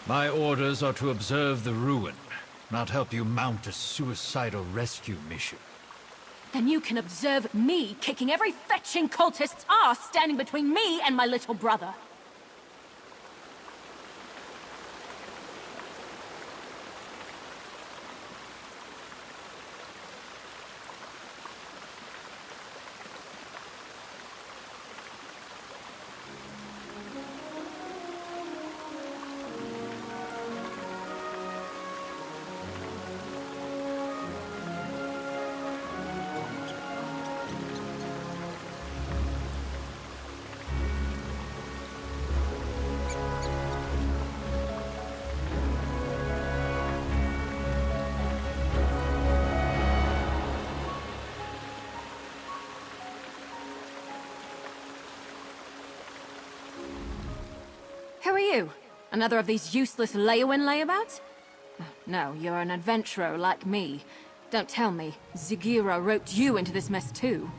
My orders are to observe the ruin, not help you mount a suicidal rescue mission. Then you can observe me kicking every fetching cultist's ass standing between me and my little brother. Who are you? Another of these useless Leowin layabouts? No, you're an adventurer like me. Don't tell me, Zigira roped you into this mess too.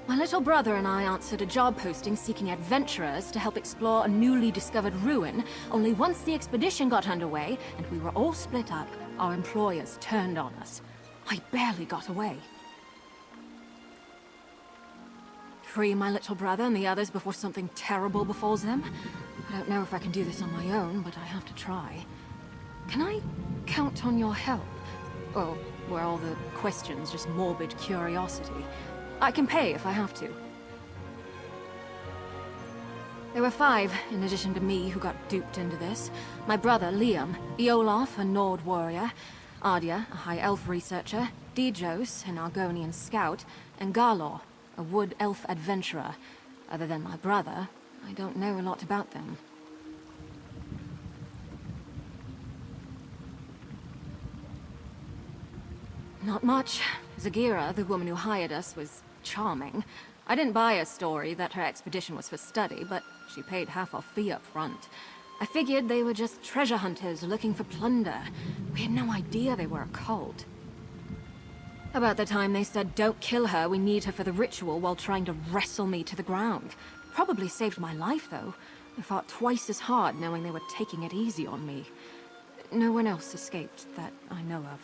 My little brother and I answered a job posting seeking adventurers to help explore a newly discovered ruin, only once the expedition got underway and we were all split up, our employers turned on us. I barely got away. free my little brother and the others before something terrible befalls them. I don't know if I can do this on my own, but I have to try. Can I count on your help? Or were all the questions just morbid curiosity? I can pay if I have to. There were 5, in addition to me, who got duped into this. My brother, Liam, Eolaf, a Nord warrior, Ardia, a High Elf researcher, Dijos, an Argonian scout, and Garlor, a Wood Elf adventurer. Other than my brother, I don't know a lot about them. Not much. Zagira, the woman who hired us, was charming. I didn't buy a story that her expedition was for study, but she paid half our fee up front. I figured they were just treasure hunters looking for plunder. We had no idea they were a cult. About the time they said, "Don't kill her, we need her for the ritual," while trying to wrestle me to the ground. Probably saved my life, though. I fought twice as hard knowing they were taking it easy on me. No one else escaped that I know of.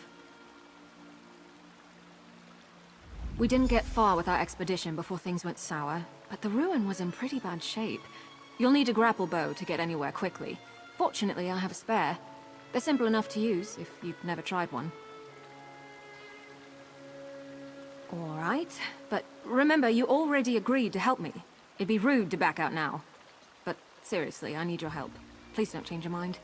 We didn't get far with our expedition before things went sour, but the ruin was in pretty bad shape. You'll need a grapple bow to get anywhere quickly. Fortunately, I have a spare. They're simple enough to use if you've never tried one. All right, but remember, you already agreed to help me. It'd be rude to back out now. But seriously, I need your help. Please don't change your mind.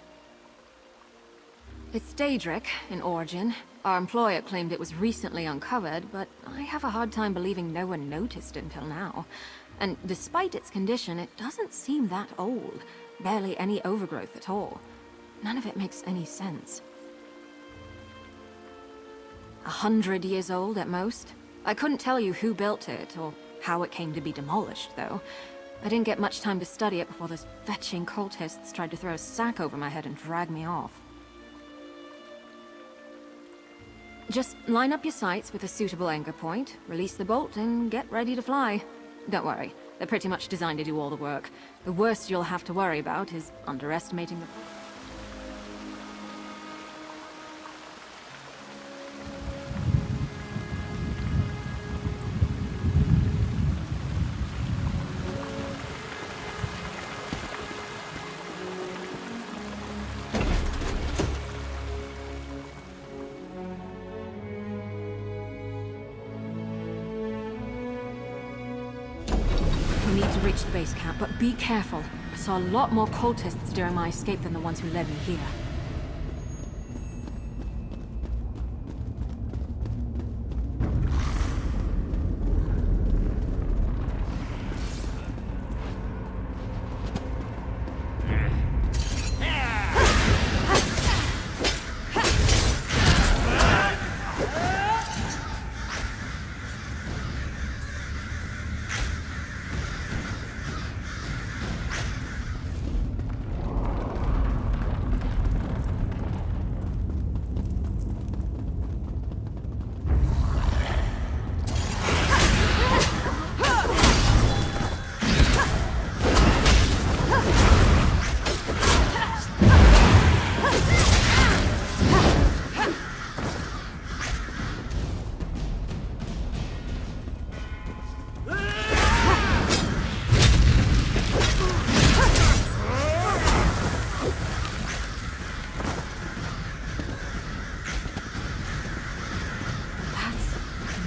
It's Daedric, in origin. Our employer claimed it was recently uncovered, but I have a hard time believing no one noticed until now. And despite its condition, it doesn't seem that old. Barely any overgrowth at all. None of it makes any sense. 100 years old at most. I couldn't tell you who built it, or how it came to be demolished, though. I didn't get much time to study it before those fetching cultists tried to throw a sack over my head and drag me off. Just line up your sights with a suitable anchor point, release the bolt, and get ready to fly. Don't worry, they're pretty much designed to do all the work. The worst you'll have to worry about is underestimating the... We need to reach the base camp, but be careful. I saw a lot more cultists during my escape than the ones who led me here.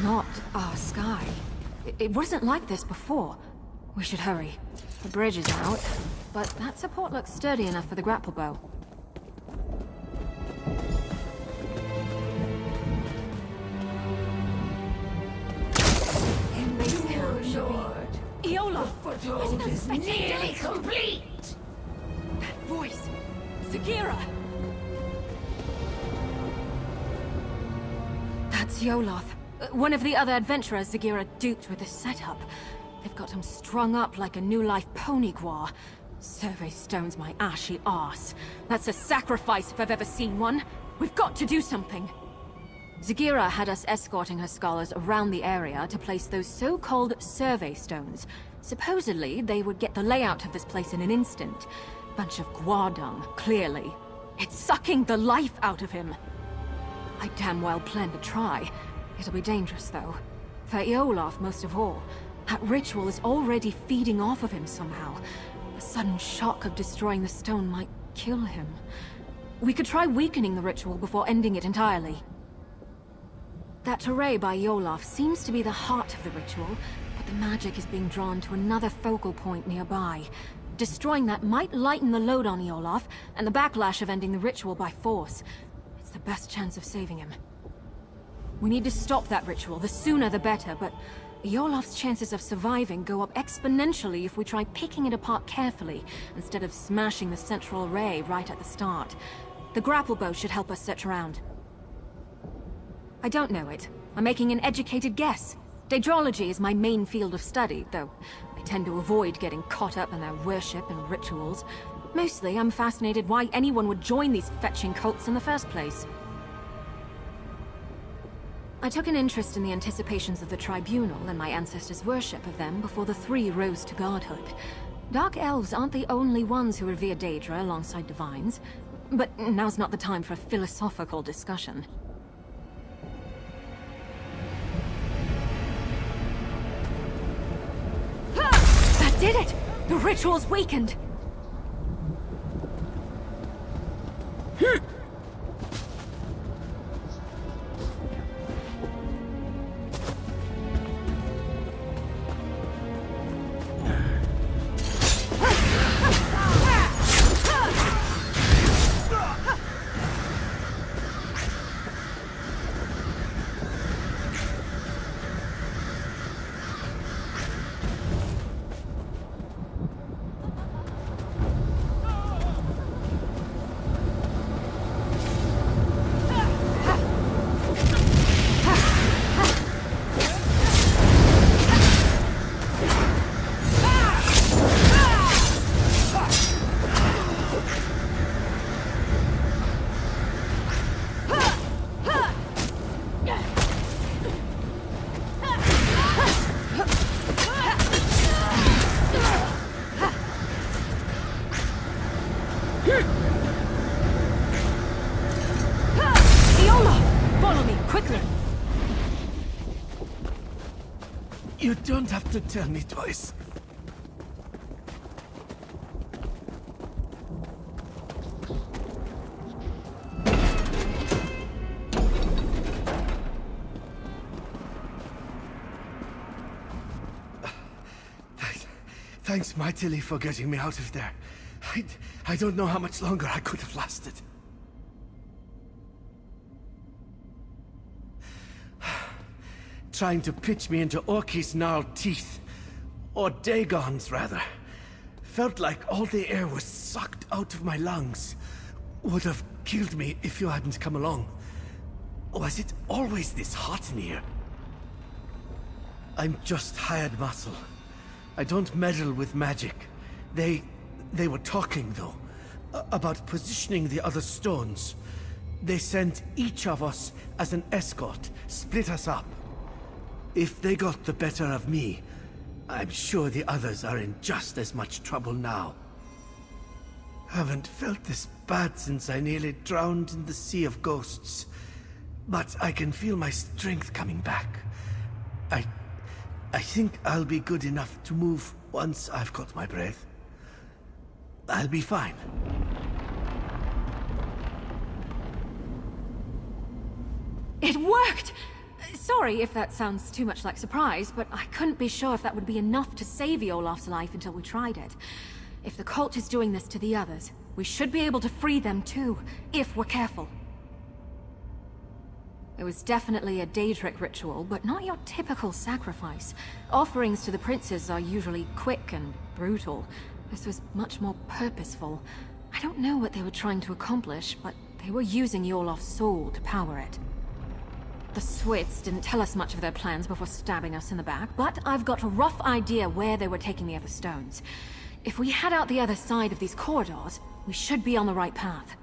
Not our sky. It wasn't like this before. We should hurry. The bridge is out, but that support looks sturdy enough for the grapple bow. In base camp should be... Eola! I didn't expect nearly complete! That voice! Zagira! That's Yoloth. One of the other adventurers Zagira duped with this setup. They've got him strung up like a new life pony guar. Survey stones my ashy arse. That's a sacrifice if I've ever seen one. We've got to do something. Zagira had us escorting her scholars around the area to place those so-called survey stones. Supposedly, they would get the layout of this place in an instant. Bunch of guar dung, clearly. It's sucking the life out of him. I damn well plan to try. It'll be dangerous, though. For Eolaf, most of all. That ritual is already feeding off of him somehow. The sudden shock of destroying the stone might kill him. We could try weakening the ritual before ending it entirely. That array by Yolaf seems to be the heart of the ritual, but the magic is being drawn to another focal point nearby. Destroying that might lighten the load on Yolaf, and the backlash of ending the ritual by force. It's the best chance of saving him. We need to stop that ritual, the sooner the better, but Yolaf's chances of surviving go up exponentially if we try picking it apart carefully, instead of smashing the central array right at the start. The grapple bow should help us search around. I don't know it. I'm making an educated guess. Daedrology is my main field of study, though I tend to avoid getting caught up in their worship and rituals. Mostly, I'm fascinated why anyone would join these fetching cults in the first place. I took an interest in the anticipations of the Tribunal and my ancestors' worship of them before the three rose to godhood. Dark Elves aren't the only ones who revere Daedra alongside Divines, but now's not the time for a philosophical discussion. That did it! The ritual's weakened! You don't have to tell me twice. Thanks mightily for getting me out of there. I don't know how much longer I could have lasted. Trying to pitch me into Orky's gnarled teeth. Or Dagon's, rather. Felt like all the air was sucked out of my lungs. Would have killed me if you hadn't come along. Was it always this hot in here? I'm just hired muscle. I don't meddle with magic. They were talking, though, about positioning the other stones. They sent each of us as an escort, split us up. If they got the better of me, I'm sure the others are in just as much trouble now. Haven't felt this bad since I nearly drowned in the sea of ghosts. But I can feel my strength coming back. I think I'll be good enough to move once I've got my breath. I'll be fine. It worked! Sorry if that sounds too much like surprise, but I couldn't be sure if that would be enough to save Olaf's life until we tried it. If the cult is doing this to the others, we should be able to free them too, if we're careful. It was definitely a Daedric ritual, but not your typical sacrifice. Offerings to the princes are usually quick and brutal. This was much more purposeful. I don't know what they were trying to accomplish, but they were using Olaf's soul to power it. The Swits didn't tell us much of their plans before stabbing us in the back, but I've got a rough idea where they were taking the other stones. If we head out the other side of these corridors, we should be on the right path.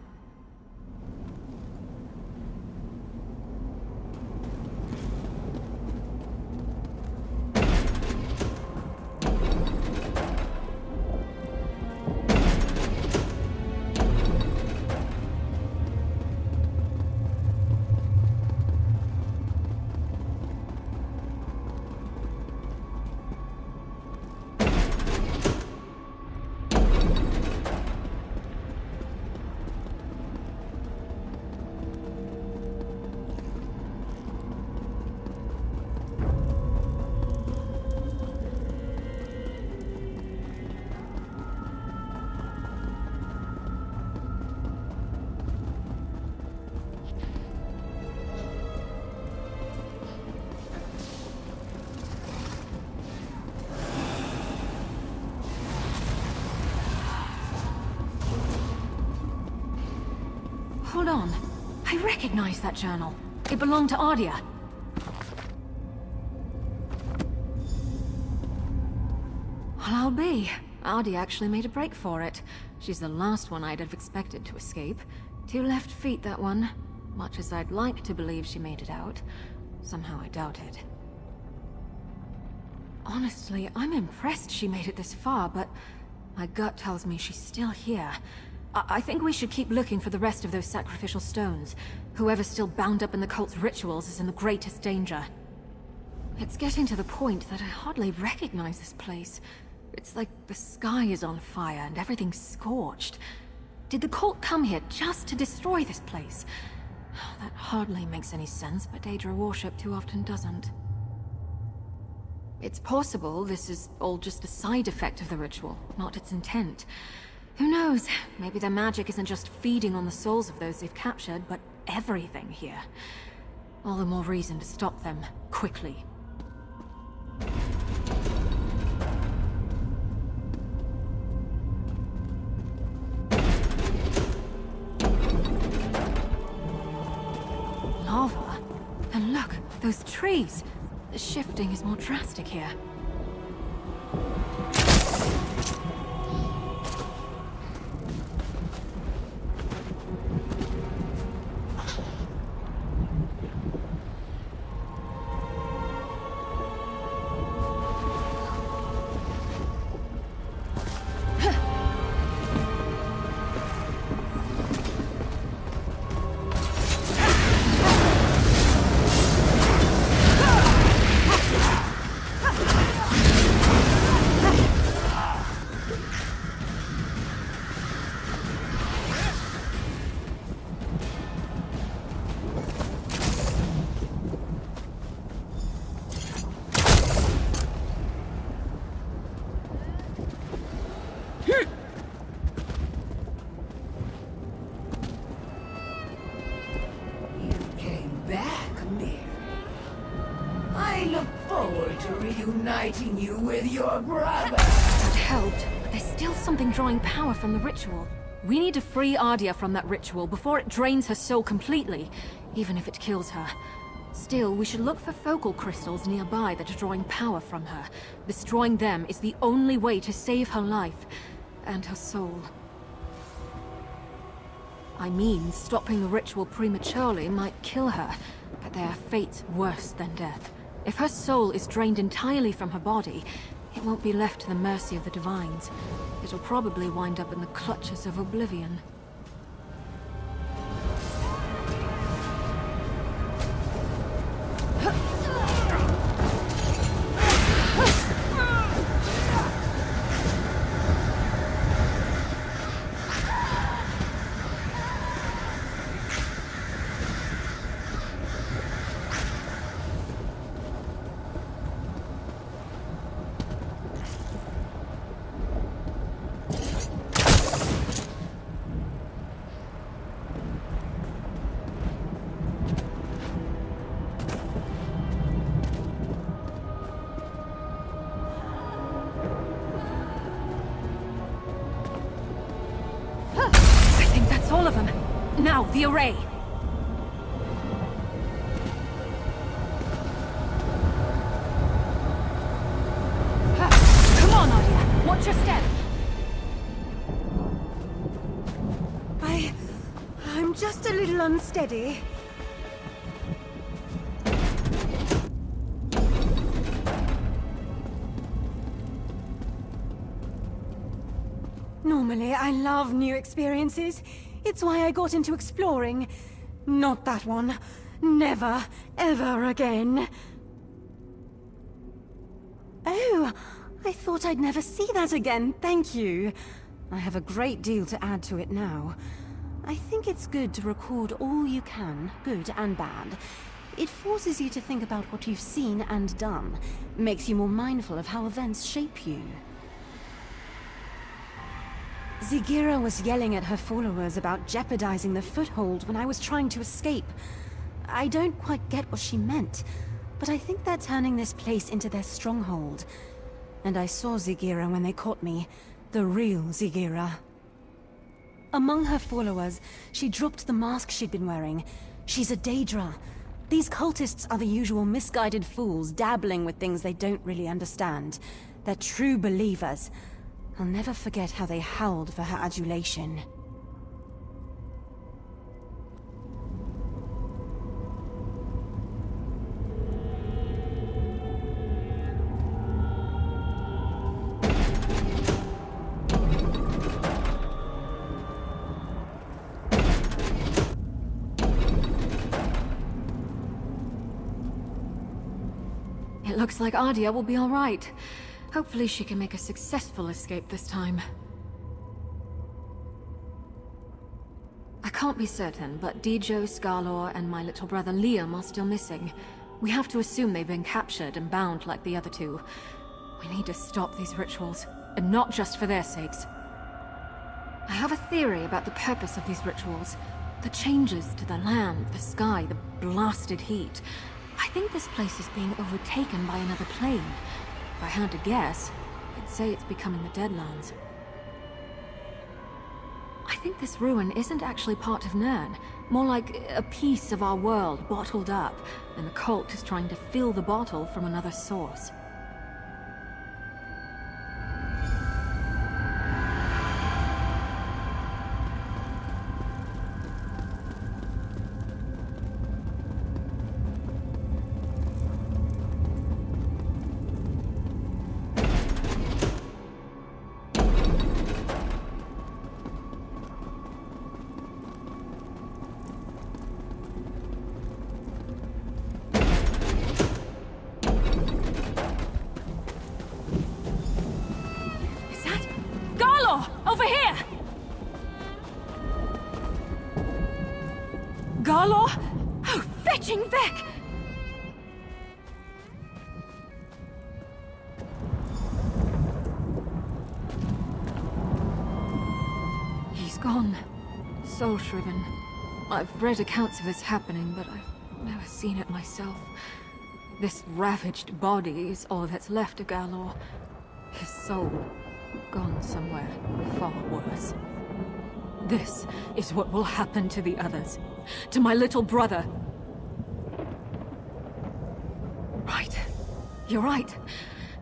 recognize that journal. It belonged to Ardia. Well, I'll be. Ardia actually made a break for it. She's the last one I'd have expected to escape. 2 left feet, that one. Much as I'd like to believe she made it out, somehow I doubt it. Honestly, I'm impressed she made it this far, but my gut tells me she's still here. I think we should keep looking for the rest of those sacrificial stones. Whoever's still bound up in the cult's rituals is in the greatest danger. It's getting to the point that I hardly recognize this place. It's like the sky is on fire and everything's scorched. Did the cult come here just to destroy this place? That hardly makes any sense, but Daedra worship too often doesn't. It's possible this is all just a side effect of the ritual, not its intent. Who knows? Maybe their magic isn't just feeding on the souls of those they've captured, but everything here. All the more reason to stop them, quickly. Lava? And look, those trees! The shifting is more drastic here. Reuniting you with your brother. That helped, but there's still something drawing power from the ritual. We need to free Ardia from that ritual before it drains her soul completely, even if it kills her. Still, we should look for focal crystals nearby that are drawing power from her. Destroying them is the only way to save her life and her soul. I mean, stopping the ritual prematurely might kill her, but there are fates worse than death. If her soul is drained entirely from her body, it won't be left to the mercy of the Divines. It'll probably wind up in the clutches of oblivion. All of them. Now, the array. Come on, Ardia. Watch your step. I'm just a little unsteady. Normally, I love new experiences. It's why I got into exploring. Not that one. Never, ever again. Oh, I thought I'd never see that again. Thank you. I have a great deal to add to it now. I think it's good to record all you can, good and bad. It forces you to think about what you've seen and done. Makes you more mindful of how events shape you. Zigira was yelling at her followers about jeopardizing the foothold when I was trying to escape. I don't quite get what she meant, but I think they're turning this place into their stronghold. And I saw Zigira when they caught me, the real Zigira. Among her followers, she dropped the mask she'd been wearing. She's a Daedra. These cultists are the usual misguided fools dabbling with things they don't really understand. They're true believers. I'll never forget how they howled for her adulation. It looks like Ardia will be all right. Hopefully she can make a successful escape this time. I can't be certain, but Dijo, Skarlor, and my little brother Liam are still missing. We have to assume they've been captured and bound like the other two. We need to stop these rituals, and not just for their sakes. I have a theory about the purpose of these rituals. The changes to the land, the sky, the blasted heat. I think this place is being overtaken by another plane. If I had to guess, I'd say it's becoming the Deadlands. I think this ruin isn't actually part of Nirn. More like a piece of our world bottled up, and the cult is trying to fill the bottle from another source. Over here! Garlor? Oh, fetching Vec! He's gone. Soul-shriven. I've read accounts of this happening, but I've never seen it myself. This ravaged body is all that's left of Galor. His soul, gone somewhere far worse. This is what will happen to the others. To my little brother. Right. You're right.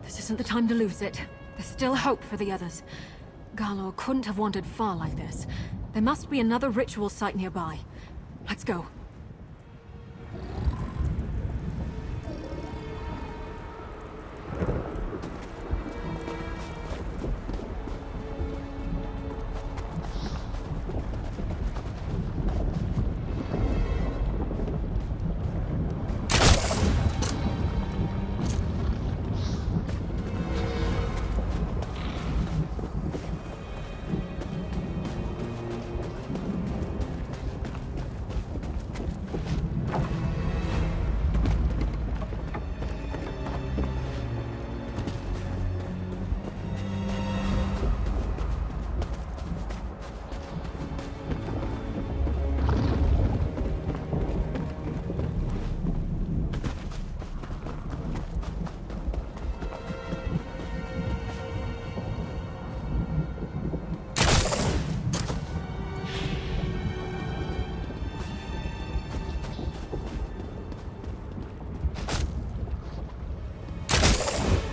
This isn't the time to lose it. There's still hope for the others. Galor couldn't have wandered far like this. There must be another ritual site nearby. Let's go.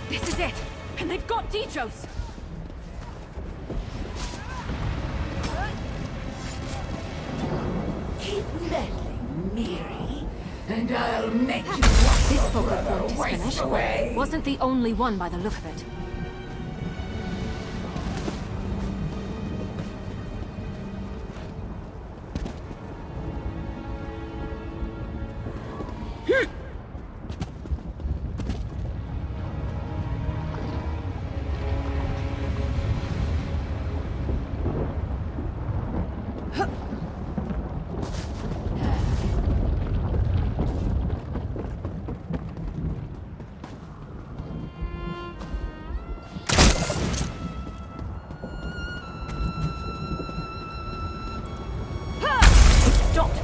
This is it! And they've got Dijos! Keep meddling, Mirri, and I'll make you watch This your focal brother point is waste finished. away. Wasn't the only one by the look of it.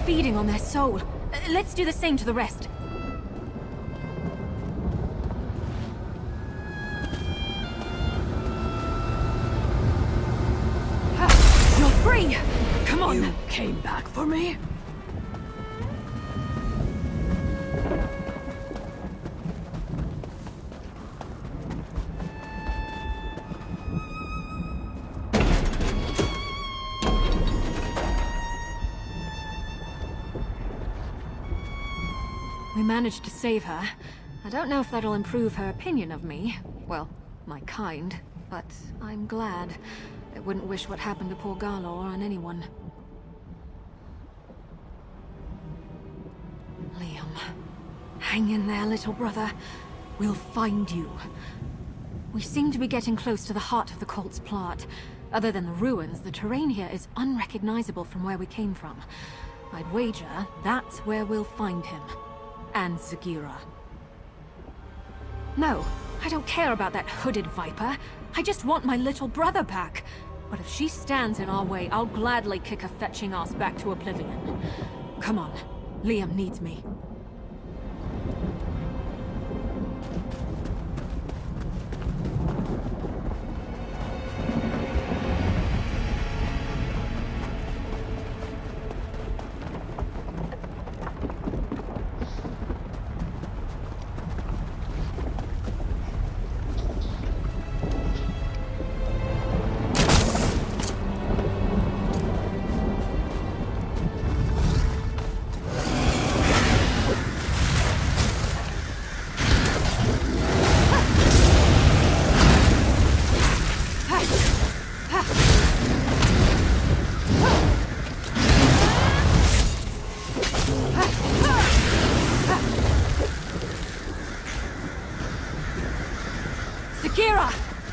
Feeding on their soul. Let's do the same to the rest. You're free! Come on! You came back for me? managed to save her. I don't know if that'll improve her opinion of me. Well, my kind. But I'm glad. I wouldn't wish what happened to poor Garlor on anyone. Liam. Hang in there, little brother. We'll find you. We seem to be getting close to the heart of the cult's plot. Other than the ruins, the terrain here is unrecognizable from where we came from. I'd wager that's where we'll find him. And Zagira. No, I don't care about that hooded viper. I just want my little brother back. But if she stands in our way, I'll gladly kick her fetching ass back to oblivion. Come on, Liam needs me.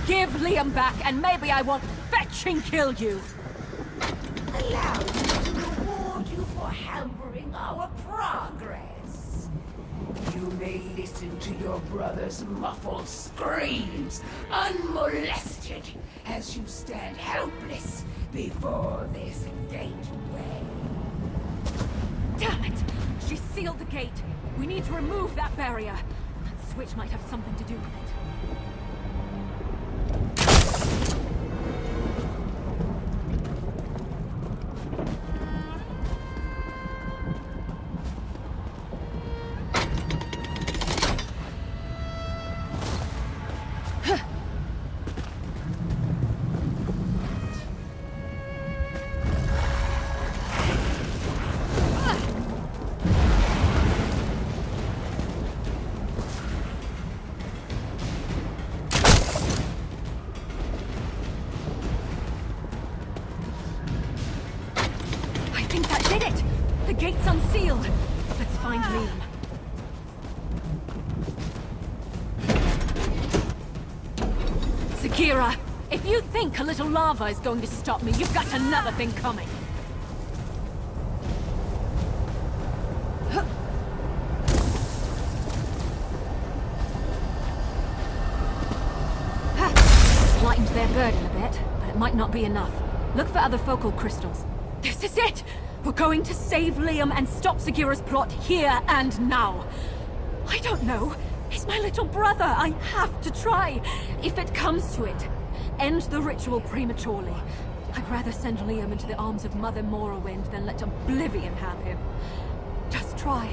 Give Liam back, and maybe I won't fetch and kill you! Allow me to reward you for hampering our progress. You may listen to your brother's muffled screams, unmolested, as you stand helpless before this gateway. Damn it! She sealed the gate! We need to remove that barrier. That switch might have something to do with it. Gate's unsealed. Let's find Liam. Zagira, if you think a little lava is going to stop me, you've got another thing coming. Lightened their burden a bit, but it might not be enough. Look for other focal crystals. This is it! We're going to save Liam and stop Zagira's plot here and now. I don't know. He's my little brother. I have to try. If it comes to it, end the ritual prematurely. I'd rather send Liam into the arms of Mother Morrowind than let Oblivion have him. Just try.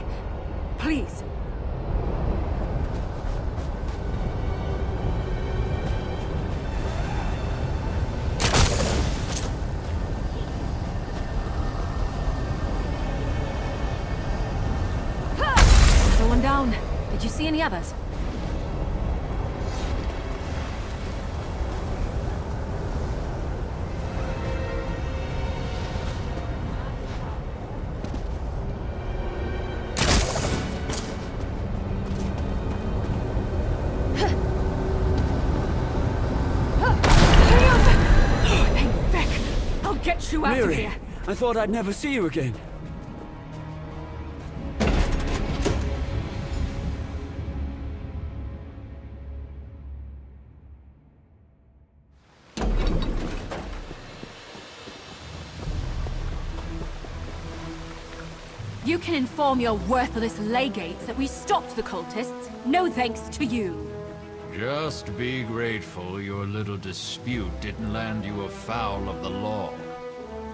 Please. Down. Did you see any others? Thank Beck. I'll get you out of here. I thought I'd never see you again. You can inform your worthless legates that we stopped the cultists, no thanks to you. Just be grateful your little dispute didn't land you afoul of the law.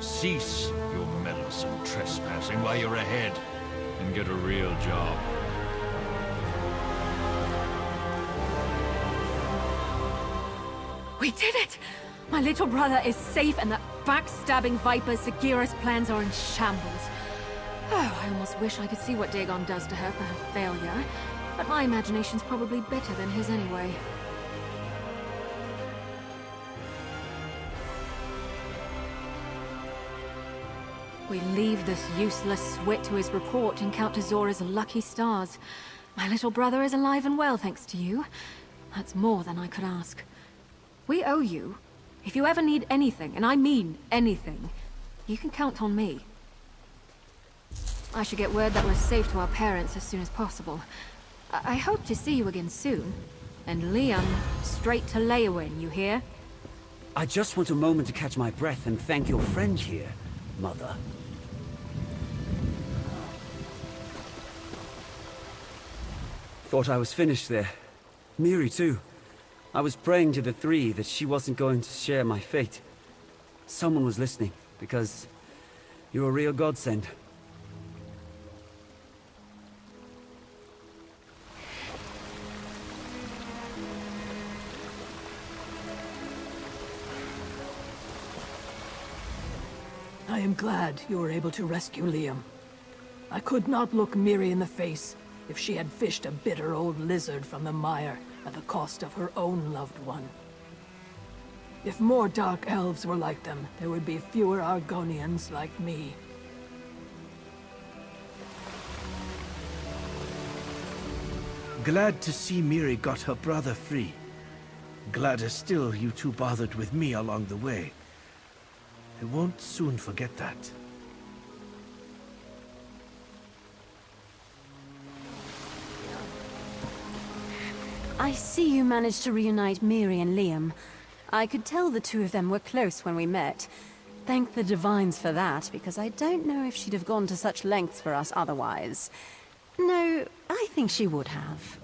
Cease your meddlesome trespassing while you're ahead, and get a real job. We did it! My little brother is safe and that backstabbing viper Zagira's plans are in shambles. Oh, I almost wish I could see what Dagon does to her for her failure. But my imagination's probably better than his anyway. We leave this useless swit to his report and count Zora's lucky stars. My little brother is alive and well, thanks to you. That's more than I could ask. We owe you. If you ever need anything, and I mean anything, you can count on me. I should get word that we're safe to our parents as soon as possible. I hope to see you again soon. And Liam, straight to Leywin, you hear? I just want a moment to catch my breath and thank your friend here, Mother. Thought I was finished there. Mirri too. I was praying to the three that she wasn't going to share my fate. Someone was listening, because you're a real godsend. I am glad you were able to rescue Liam. I could not look Mirri in the face if she had fished a bitter old lizard from the mire at the cost of her own loved one. If more dark elves were like them, there would be fewer Argonians like me. Glad to see Mirri got her brother free. Gladder still you two bothered with me along the way. I won't soon forget that. I see you managed to reunite Mirri and Liam. I could tell the two of them were close when we met. Thank the Divines for that, because I don't know if she'd have gone to such lengths for us otherwise. No, I think she would have.